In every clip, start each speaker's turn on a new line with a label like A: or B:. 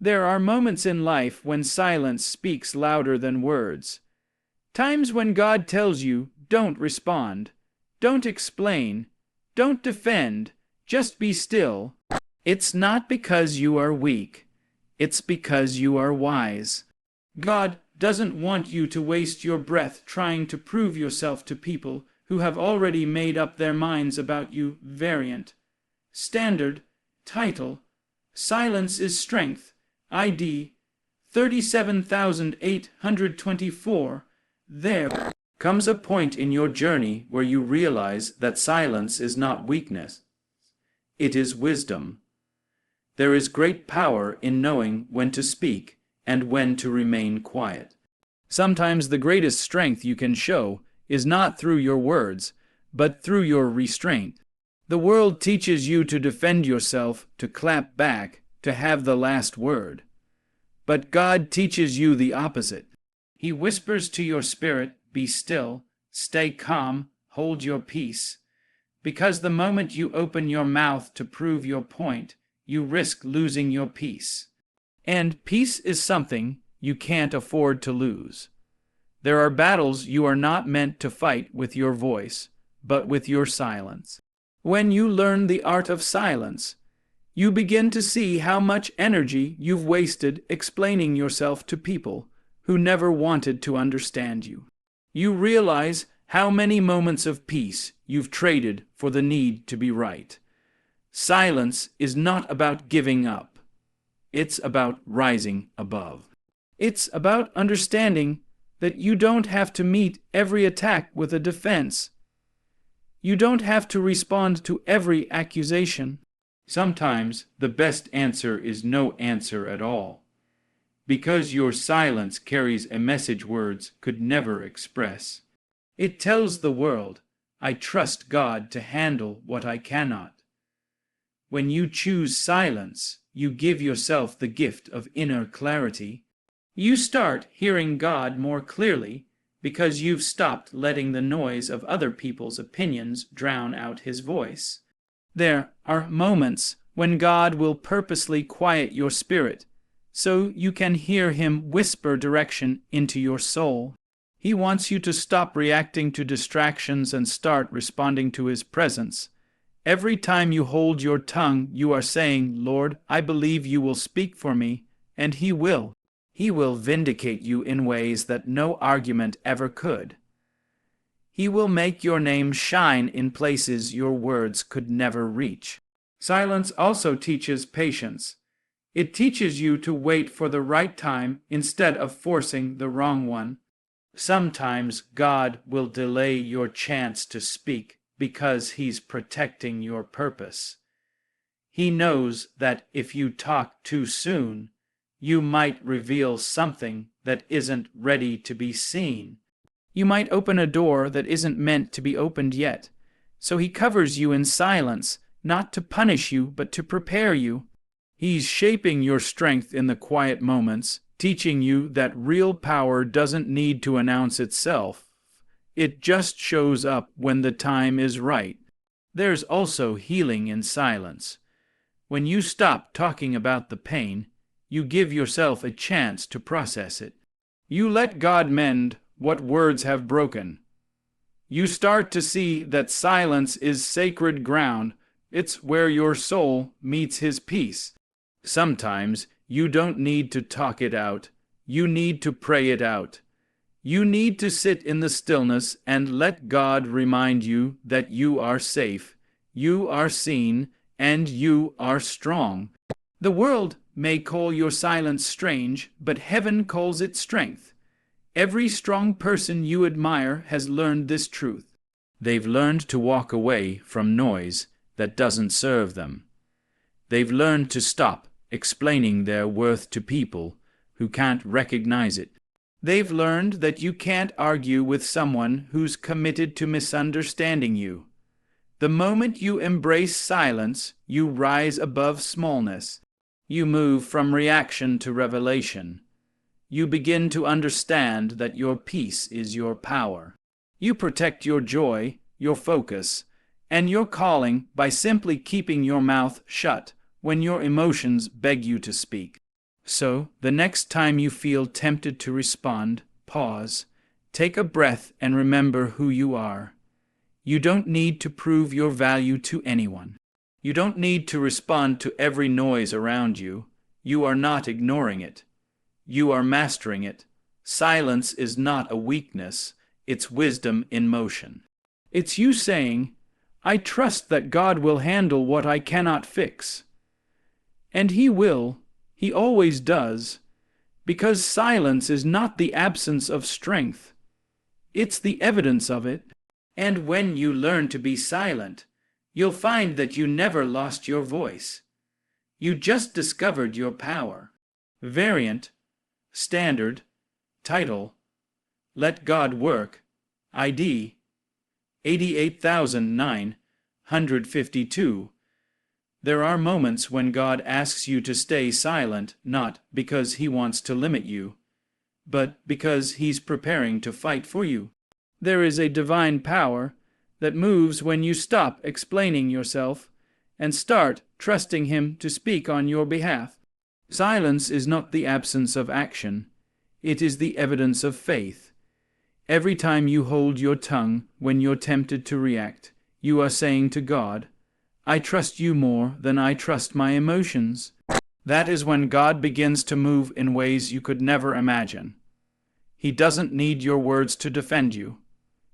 A: There are moments in life when silence speaks louder than words. Times when God tells you, don't respond, don't explain, don't defend, just be still. It's not because you are weak. It's because you are wise. God doesn't want you to waste your breath trying to prove yourself to people who have already made up their minds about you. Variant. Standard. Title. Silence is Strength. ID 37,824. There comes a point in your journey where you realize that silence is not weakness. It is wisdom. There is great power in knowing when to speak and when to remain quiet. Sometimes the greatest strength you can show is not through your words, but through your restraint. The world teaches you to defend yourself, to clap back, to have the last word. But God teaches you the opposite. He whispers to your spirit, be still, stay calm, hold your peace. Because the moment you open your mouth to prove your point, you risk losing your peace. And peace is something you can't afford to lose. There are battles you are not meant to fight with your voice, but with your silence. When you learn the art of silence, you begin to see how much energy you've wasted explaining yourself to people who never wanted to understand you. You realize how many moments of peace you've traded for the need to be right. Silence is not about giving up. It's about rising above. It's about understanding that you don't have to meet every attack with a defense. You don't have to respond to every accusation. Sometimes the best answer is no answer at all, because your silence carries a message words could never express. It tells the world, I trust God to handle what I cannot. When you choose silence, you give yourself the gift of inner clarity. You start hearing God more clearly because you've stopped letting the noise of other people's opinions drown out His voice. There are moments when God will purposely quiet your spirit so you can hear Him whisper direction into your soul. He wants you to stop reacting to distractions and start responding to His presence. Every time you hold your tongue, you are saying, Lord, I believe you will speak for me, and He will. He will vindicate you in ways that no argument ever could. He will make your name shine in places your words could never reach. Silence also teaches patience. It teaches you to wait for the right time instead of forcing the wrong one. Sometimes God will delay your chance to speak because He's protecting your purpose. He knows that if you talk too soon, you might reveal something that isn't ready to be seen. You might open a door that isn't meant to be opened yet. So He covers you in silence, not to punish you, but to prepare you. He's shaping your strength in the quiet moments, teaching you that real power doesn't need to announce itself. It just shows up when the time is right. There's also healing in silence. When you stop talking about the pain, you give yourself a chance to process it. You let God mend what words have broken. You start to see that silence is sacred ground. It's where your soul meets His peace. Sometimes you don't need to talk it out. You need to pray it out. You need to sit in the stillness and let God remind you that you are safe, you are seen, and you are strong. The world may call your silence strange, but heaven calls it strength. Every strong person you admire has learned this truth. They've learned to walk away from noise that doesn't serve them. They've learned to stop explaining their worth to people who can't recognize it. They've learned that you can't argue with someone who's committed to misunderstanding you. The moment you embrace silence, you rise above smallness. You move from reaction to revelation. You begin to understand that your peace is your power. You protect your joy, your focus, and your calling by simply keeping your mouth shut when your emotions beg you to speak. So, the next time you feel tempted to respond, pause, take a breath, and remember who you are. You don't need to prove your value to anyone. You don't need to respond to every noise around you. You are not ignoring it. You are mastering it. Silence is not a weakness, it's wisdom in motion. It's you saying, I trust that God will handle what I cannot fix. And He will. He always does. Because silence is not the absence of strength. It's the evidence of it. And when you learn to be silent, you'll find that you never lost your voice. You just discovered your power. Variant, standard, title, Let God Work, ID 88,952. There are moments when God asks you to stay silent, not because He wants to limit you, but because He's preparing to fight for you. There is a divine power that moves when you stop explaining yourself and start trusting Him to speak on your behalf. Silence is not the absence of action. It is the evidence of faith. Every time you hold your tongue when you're tempted to react, you are saying to God, I trust you more than I trust my emotions. That is when God begins to move in ways you could never imagine. He doesn't need your words to defend you.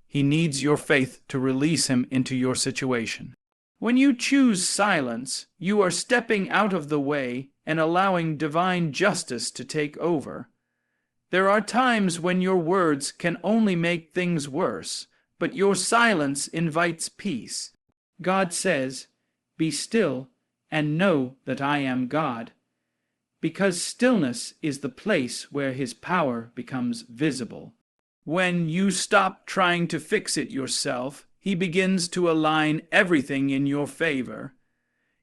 A: He needs your faith to release Him into your situation. When you choose silence, you are stepping out of the way and allowing divine justice to take over. There are times when your words can only make things worse, but your silence invites peace. God says, Be still and know that I am God. Because stillness is the place where His power becomes visible. When you stop trying to fix it yourself, He begins to align everything in your favor.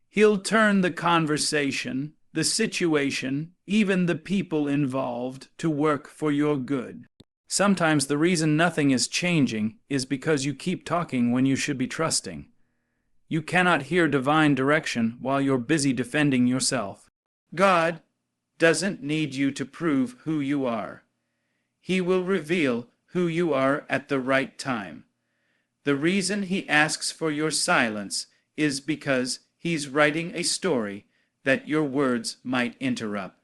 A: He'll turn the conversation, the situation, even the people involved, to work for your good. Sometimes the reason nothing is changing is because you keep talking when you should be trusting. You cannot hear divine direction while you're busy defending yourself. God doesn't need you to prove who you are. He will reveal who you are at the right time. The reason He asks for your silence is because He's writing a story that your words might interrupt.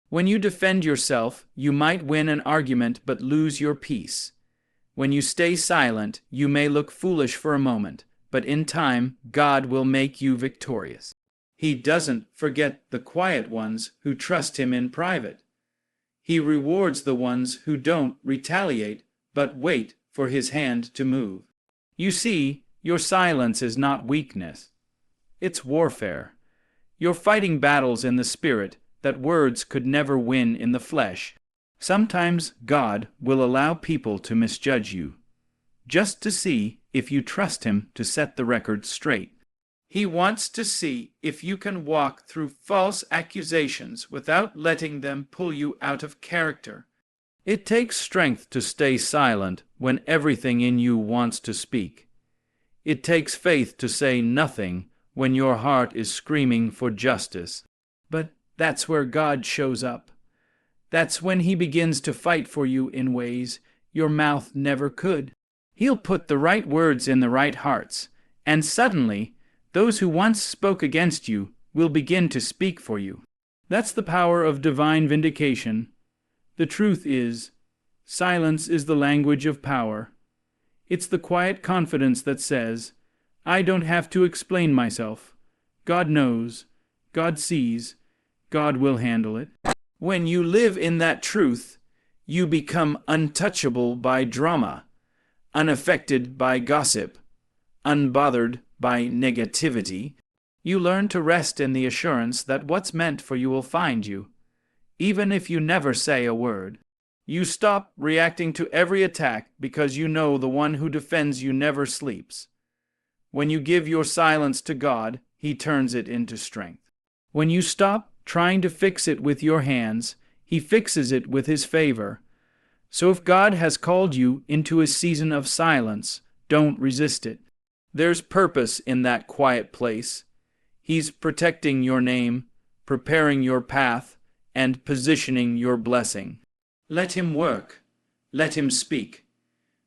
A: When you defend yourself, you might win an argument but lose your peace. When you stay silent, you may look foolish for a moment, but in time, God will make you victorious. He doesn't forget the quiet ones who trust Him in private. He rewards the ones who don't retaliate, but wait for His hand to move. You see, your silence is not weakness. It's warfare. You're fighting battles in the spirit that words could never win in the flesh. Sometimes God will allow people to misjudge you, just to see if you trust Him to set the record straight. He wants to see if you can walk through false accusations without letting them pull you out of character. It takes strength to stay silent when everything in you wants to speak. It takes faith to say nothing when your heart is screaming for justice. But that's where God shows up. That's when He begins to fight for you in ways your mouth never could. He'll put the right words in the right hearts, and suddenly, those who once spoke against you will begin to speak for you. That's the power of divine vindication. The truth is, silence is the language of power. It's the quiet confidence that says, I don't have to explain myself. God knows. God sees. God will handle it. When you live in that truth, you become untouchable by drama, unaffected by gossip, unbothered by negativity. You learn to rest in the assurance that what's meant for you will find you, even if you never say a word. You stop reacting to every attack because you know the one who defends you never sleeps. When you give your silence to God, He turns it into strength. When you stop trying to fix it with your hands, He fixes it with His favor. So if God has called you into a season of silence, don't resist it. There's purpose in that quiet place. He's protecting your name, preparing your path, and positioning your blessing. Let him work. Let him speak.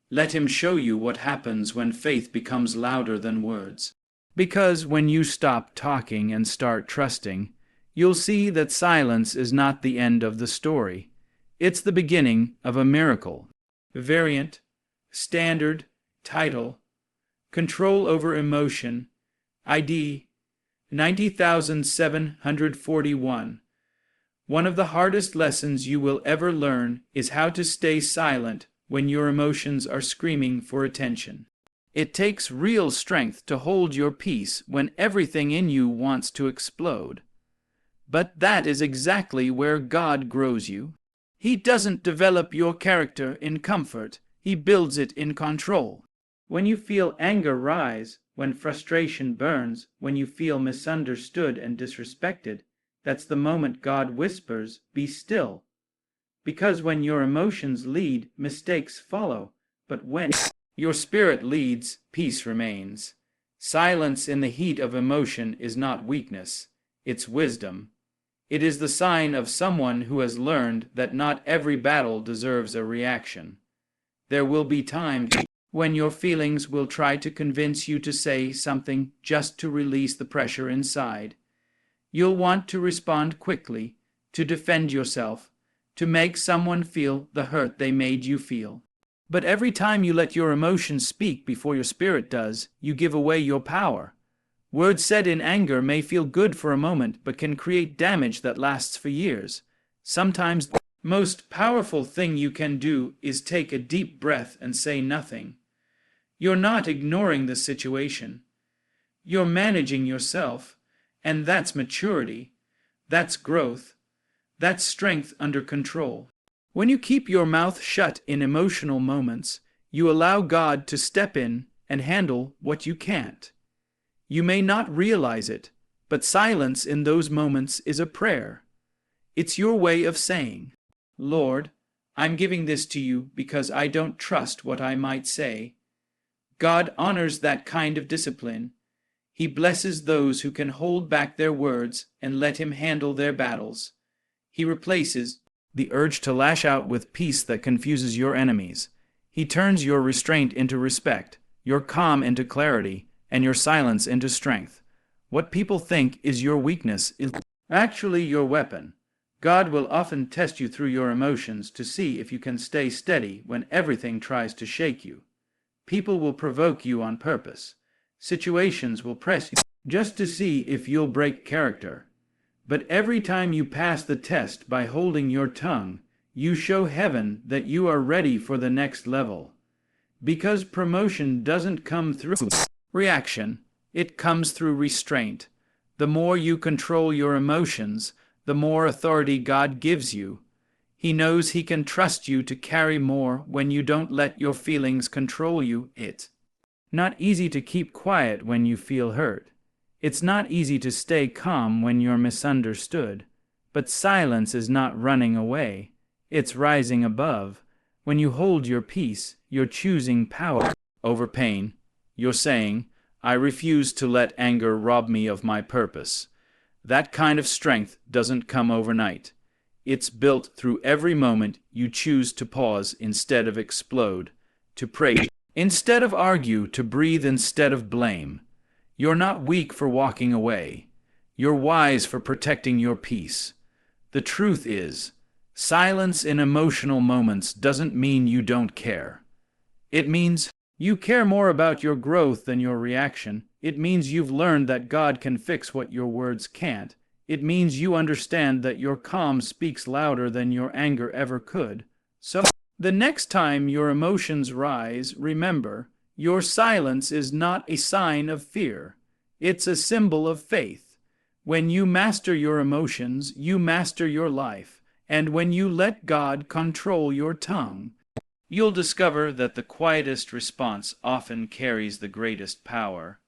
A: Let him show you what happens when faith becomes louder than words. Because when you stop talking and start trusting, you'll see that silence is not the end of the story. It's the beginning of a miracle. Variant, standard, title, control over emotion, ID 90,741. One of the hardest lessons you will ever learn is how to stay silent when your emotions are screaming for attention. It takes real strength to hold your peace when everything in you wants to explode. But that is exactly where God grows you. He doesn't develop your character in comfort, He builds it in control. When you feel anger rise, when frustration burns, when you feel misunderstood and disrespected, that's the moment God whispers, "Be still." Because when your emotions lead, mistakes follow. But when your spirit leads, peace remains. Silence in the heat of emotion is not weakness, it's wisdom. It is the sign of someone who has learned that not every battle deserves a reaction. There will be times when your feelings will try to convince you to say something just to release the pressure inside. You'll want to respond quickly, to defend yourself, to make someone feel the hurt they made you feel. But every time you let your emotions speak before your spirit does, you give away your power. Words said in anger may feel good for a moment, but can create damage that lasts for years. Sometimes the most powerful thing you can do is take a deep breath and say nothing. You're not ignoring the situation. You're managing yourself, and that's maturity. That's growth. That's strength under control. When you keep your mouth shut in emotional moments, you allow God to step in and handle what you can't. You may not realize it, but silence in those moments is a prayer. It's your way of saying, "Lord, I'm giving this to you because I don't trust what I might say." God honors that kind of discipline. He blesses those who can hold back their words and let Him handle their battles. He replaces the urge to lash out with peace that confuses your enemies. He turns your restraint into respect, your calm into clarity, and your silence into strength. What people think is your weakness is actually your weapon. God will often test you through your emotions to see if you can stay steady when everything tries to shake you. People will provoke you on purpose. Situations will press you just to see if you'll break character. But every time you pass the test by holding your tongue, you show heaven that you are ready for the next level. Because promotion doesn't come through reaction, it comes through restraint. The more you control your emotions, the more authority God gives you. He knows He can trust you to carry more when you don't let your feelings control you. It's not easy to keep quiet when you feel hurt. It's not easy to stay calm when you're misunderstood. But silence is not running away. It's rising above. When you hold your peace, you're choosing power over pain. You're saying, "I refuse to let anger rob me of my purpose." That kind of strength doesn't come overnight. It's built through every moment you choose to pause instead of explode, to pray instead of argue, to breathe instead of blame. You're not weak for walking away. You're wise for protecting your peace. The truth is, silence in emotional moments doesn't mean you don't care. It means you care more about your growth than your reaction. It means you've learned that God can fix what your words can't. It means you understand that your calm speaks louder than your anger ever could. So, the next time your emotions rise, remember, your silence is not a sign of fear. It's a symbol of faith. When you master your emotions, you master your life. And when you let God control your tongue, you'll discover that the quietest response often carries the greatest power.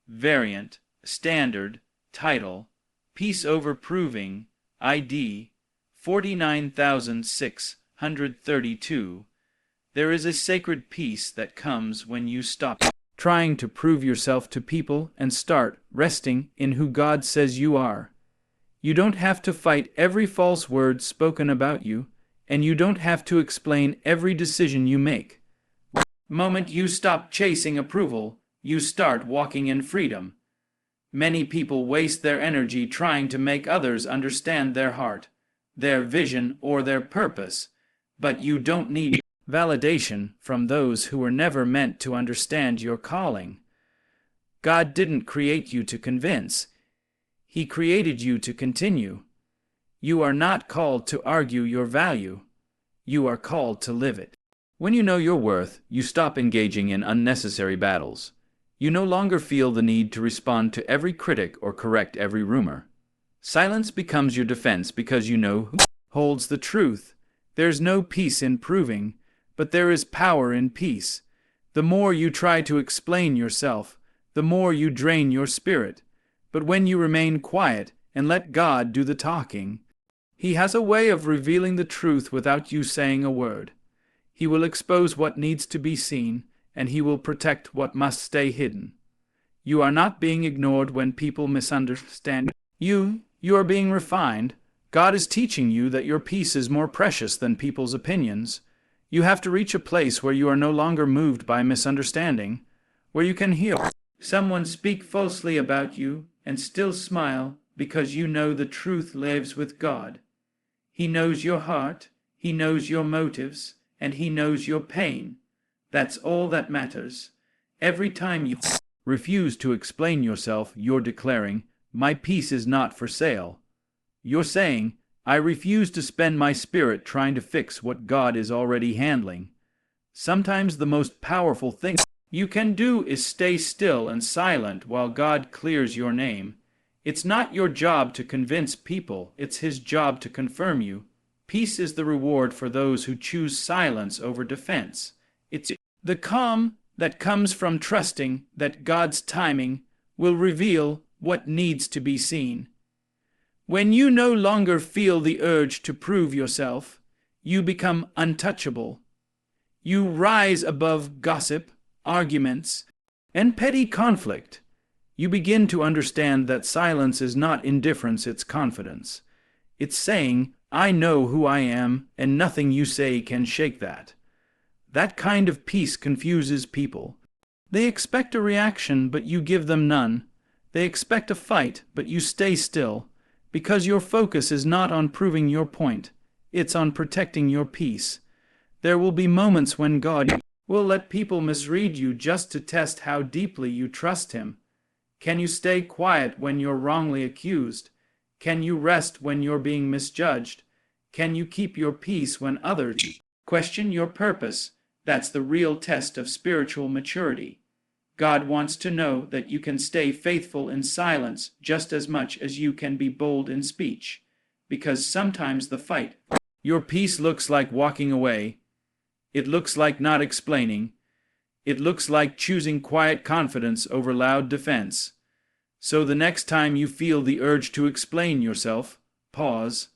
A: Variant, standard, title, peace over proving, ID 49,632. There is a sacred peace that comes when you stop trying to prove yourself to people and start resting in who God says you are. You don't have to fight every false word spoken about you, and you don't have to explain every decision you make. The moment you stop chasing approval, you start walking in freedom. Many people waste their energy trying to make others understand their heart, their vision, or their purpose, but you don't need validation from those who were never meant to understand your calling. God didn't create you to convince. He created you to continue. You are not called to argue your value. You are called to live it. When you know your worth, you stop engaging in unnecessary battles. You no longer feel the need to respond to every critic or correct every rumor. Silence becomes your defense because you know who holds the truth. There's no peace in proving, but there is power in peace. The more you try to explain yourself, the more you drain your spirit. But when you remain quiet and let God do the talking, He has a way of revealing the truth without you saying a word. He will expose what needs to be seen, and He will protect what must stay hidden. You are not being ignored when people misunderstand you. You are being refined. God is teaching you that your peace is more precious than people's opinions. You have to reach a place where you are no longer moved by misunderstanding, where you can hear someone speak falsely about you and still smile because you know the truth lives with God. He knows your heart, He knows your motives, and He knows your pain. That's all that matters. Every time you refuse to explain yourself, you're declaring, "My peace is not for sale." You're saying, "I refuse to spend my spirit trying to fix what God is already handling." Sometimes the most powerful thing you can do is stay still and silent while God clears your name. It's not your job to convince people, it's His job to confirm you. Peace is the reward for those who choose silence over defense. It's the calm that comes from trusting that God's timing will reveal what needs to be seen. When you no longer feel the urge to prove yourself, you become untouchable. You rise above gossip, arguments, and petty conflict. You begin to understand that silence is not indifference, it's confidence. It's saying, "I know who I am, and nothing you say can shake that." That kind of peace confuses people. They expect a reaction, but you give them none. They expect a fight, but you stay still, because your focus is not on proving your point. It's on protecting your peace. There will be moments when God will let people misread you just to test how deeply you trust Him. Can you stay quiet when you're wrongly accused? Can you rest when you're being misjudged? Can you keep your peace when others question your purpose? That's the real test of spiritual maturity. God wants to know that you can stay faithful in silence just as much as you can be bold in speech, because sometimes the fight. Your peace looks like walking away. It looks like not explaining. It looks like choosing quiet confidence over loud defense. So the next time you feel the urge to explain yourself, pause.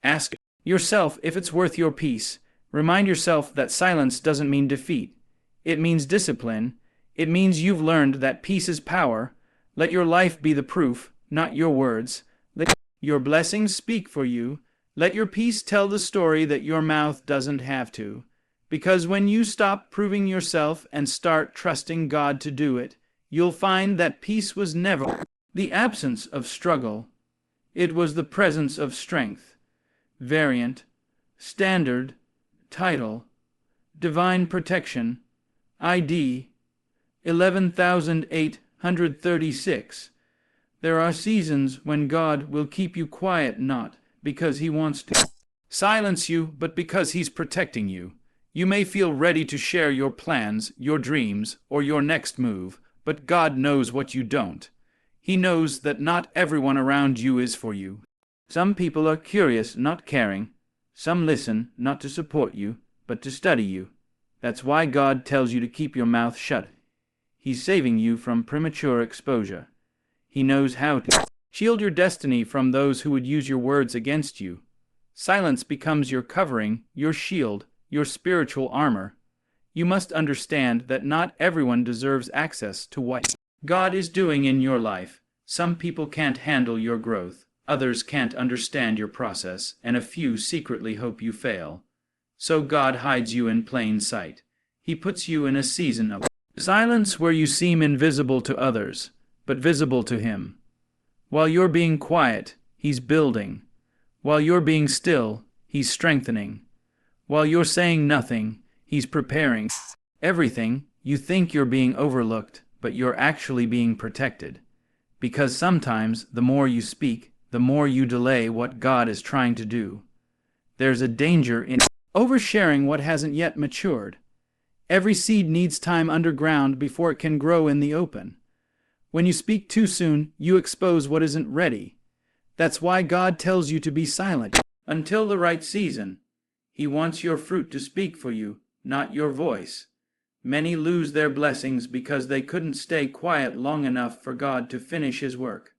A: Ask yourself if it's worth your peace. Remind yourself that silence doesn't mean defeat. It means discipline. It means you've learned that peace is power. Let your life be the proof, not your words. Let your blessings speak for you. Let your peace tell the story that your mouth doesn't have to. Because when you stop proving yourself and start trusting God to do it, you'll find that peace was never the absence of struggle. It was the presence of strength. Variant, standard, title, divine protection, ID, 11,836. There are seasons when God will keep you quiet, not because He wants to silence you, but because He's protecting you. You may feel ready to share your plans, your dreams, or your next move, but God knows what you don't. He knows that not everyone around you is for you. Some people are curious, not caring. Some listen, not to support you, but to study you. That's why God tells you to keep your mouth shut. He's saving you from premature exposure. He knows how to shield your destiny from those who would use your words against you. Silence becomes your covering, your shield, your spiritual armor. You must understand that not everyone deserves access to what God is doing in your life. Some people can't handle your growth. Others can't understand your process, and a few secretly hope you fail. So God hides you in plain sight. He puts you in a season of silence where you seem invisible to others, but visible to Him. While you're being quiet, He's building. While you're being still, He's strengthening. While you're saying nothing, He's preparing. Everything, you think you're being overlooked, but you're actually being protected. Because sometimes, the more you speak, the more you delay what God is trying to do. There's a danger in oversharing what hasn't yet matured. Every seed needs time underground before it can grow in the open. When you speak too soon, you expose what isn't ready. That's why God tells you to be silent until the right season. He wants your fruit to speak for you, not your voice. Many lose their blessings because they couldn't stay quiet long enough for God to finish His work.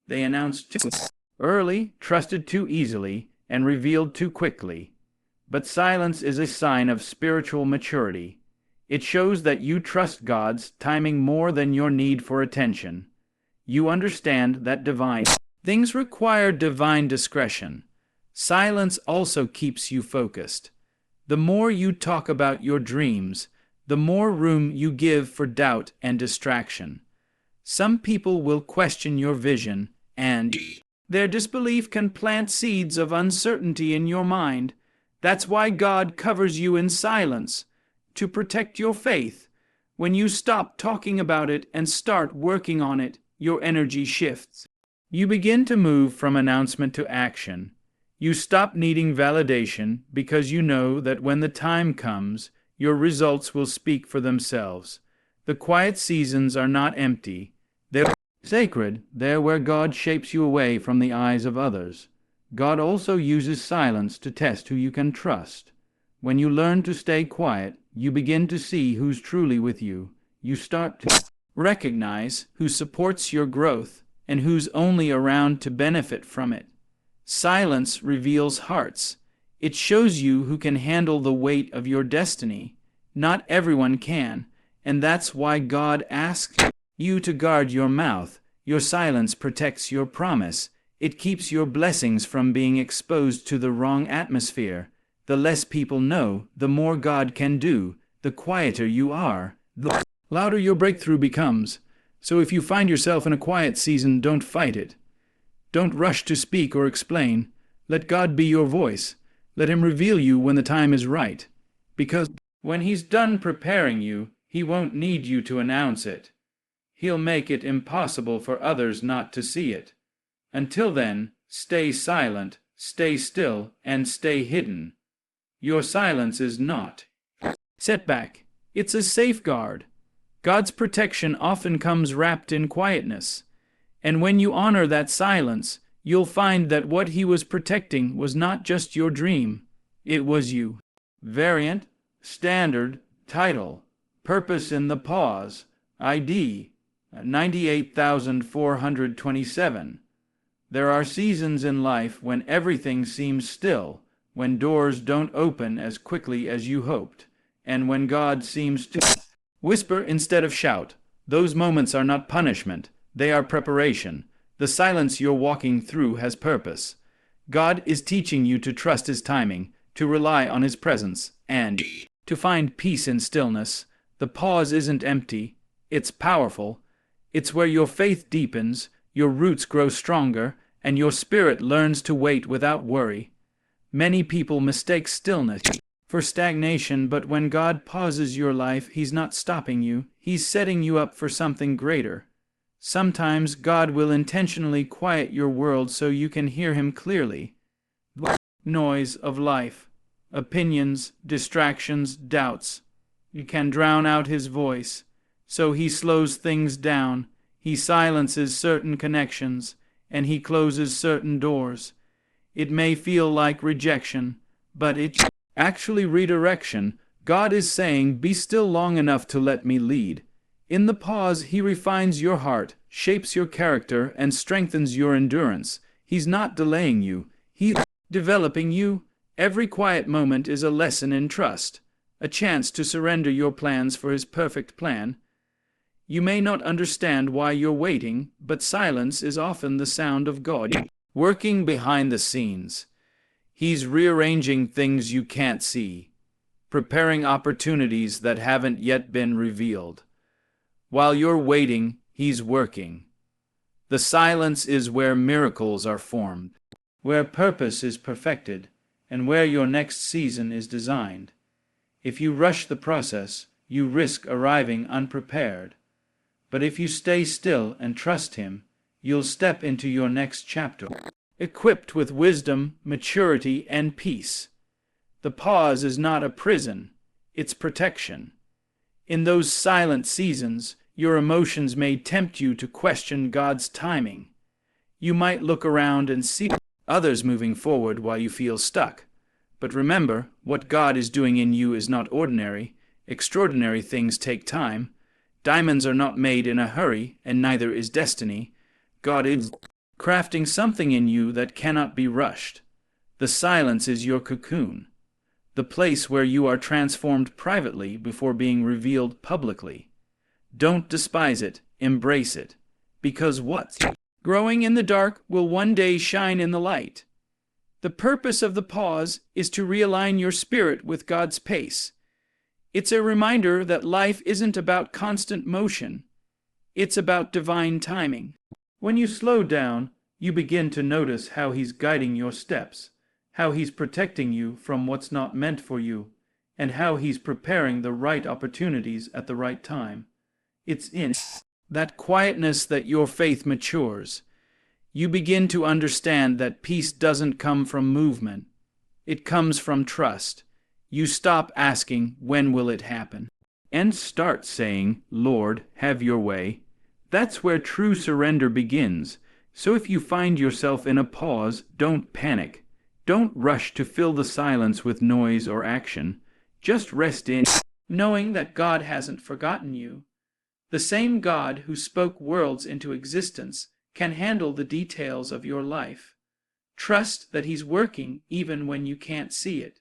A: They announced too early, trusted too easily, and revealed too quickly. But silence is a sign of spiritual maturity. It shows that you trust God's timing more than your need for attention. You understand that divine things require divine discretion. Silence also keeps you focused. The more you talk about your dreams, the more room you give for doubt and distraction. Some people will question your vision, and their disbelief can plant seeds of uncertainty in your mind. That's why God covers you in silence, to protect your faith. When you stop talking about it and start working on it, your energy shifts. You begin to move from announcement to action. You stop needing validation because you know that when the time comes, your results will speak for themselves. The quiet seasons are not empty. They're sacred. They're where God shapes you away from the eyes of others. God also uses silence to test who you can trust. When you learn to stay quiet, you begin to see who's truly with you. You start to recognize who supports your growth and who's only around to benefit from it. Silence reveals hearts. It shows you who can handle the weight of your destiny. Not everyone can, and that's why God asks you to guard your mouth. Your silence protects your promise. It keeps your blessings from being exposed to the wrong atmosphere. The less people know, the more God can do. The quieter you are, the louder your breakthrough becomes. So if you find yourself in a quiet season, don't fight it. Don't rush to speak or explain. Let God be your voice. Let Him reveal you when the time is right. Because when He's done preparing you, He won't need you to announce it. He'll make it impossible for others not to see it. Until then, stay silent, stay still, and stay hidden. Your silence is not setback. It's a safeguard. God's protection often comes wrapped in quietness. And when you honor that silence, you'll find that what He was protecting was not just your dream. It was you. Variant, standard, title, purpose in the pause, ID, 98,427. There are seasons in life when everything seems still, when doors don't open as quickly as you hoped, and when God seems to whisper instead of shout. Those moments are not punishment. They are preparation. The silence you're walking through has purpose. God is teaching you to trust His timing, to rely on His presence, and to find peace in stillness. The pause isn't empty. It's powerful. It's where your faith deepens, your roots grow stronger, and your spirit learns to wait without worry. Many people mistake stillness for stagnation, but when God pauses your life, He's not stopping you. He's setting you up for something greater. Sometimes God will intentionally quiet your world so you can hear Him clearly. The noise of life, opinions, distractions, doubts. You can drown out His voice. So He slows things down. He silences certain connections, and He closes certain doors. It may feel like rejection, but it's actually redirection. God is saying, be still long enough to let me lead. In the pause, He refines your heart, shapes your character, and strengthens your endurance. He's not delaying you. He's developing you. Every quiet moment is a lesson in trust, a chance to surrender your plans for His perfect plan. You may not understand why you're waiting, but silence is often the sound of God working behind the scenes. He's rearranging things you can't see, preparing opportunities that haven't yet been revealed. While you're waiting, he's working. The silence is where miracles are formed, where purpose is perfected, and where your next season is designed. If you rush the process, you risk arriving unprepared. But if you stay still and trust him, you'll step into your next chapter, equipped with wisdom, maturity, and peace. The pause is not a prison, it's protection. In those silent seasons, your emotions may tempt you to question God's timing. You might look around and see others moving forward while you feel stuck. But remember, what God is doing in you is not ordinary. Extraordinary things take time. Diamonds are not made in a hurry, and neither is destiny. God is crafting something in you that cannot be rushed. The silence is your cocoon, the place where you are transformed privately before being revealed publicly. Don't despise it, embrace it, because what's growing in the dark will one day shine in the light. The purpose of the pause is to realign your spirit with God's pace. It's a reminder that life isn't about constant motion. It's about divine timing. When you slow down, you begin to notice how He's guiding your steps, how He's protecting you from what's not meant for you, and how He's preparing the right opportunities at the right time. It's in that quietness that your faith matures. You begin to understand that peace doesn't come from movement. It comes from trust. You stop asking, when will it happen? And start saying, Lord, have your way. That's where true surrender begins. So if you find yourself in a pause, don't panic. Don't rush to fill the silence with noise or action. Just rest in, knowing that God hasn't forgotten you. The same God who spoke worlds into existence can handle the details of your life. Trust that He's working even when you can't see it.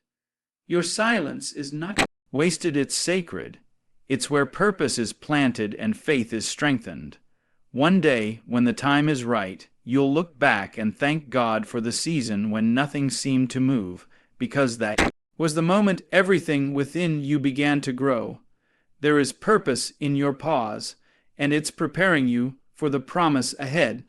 A: Your silence is not wasted, it's sacred. It's where purpose is planted and faith is strengthened. One day, when the time is right, you'll look back and thank God for the season when nothing seemed to move, because that was the moment everything within you began to grow. There is purpose in your pause, and it's preparing you for the promise ahead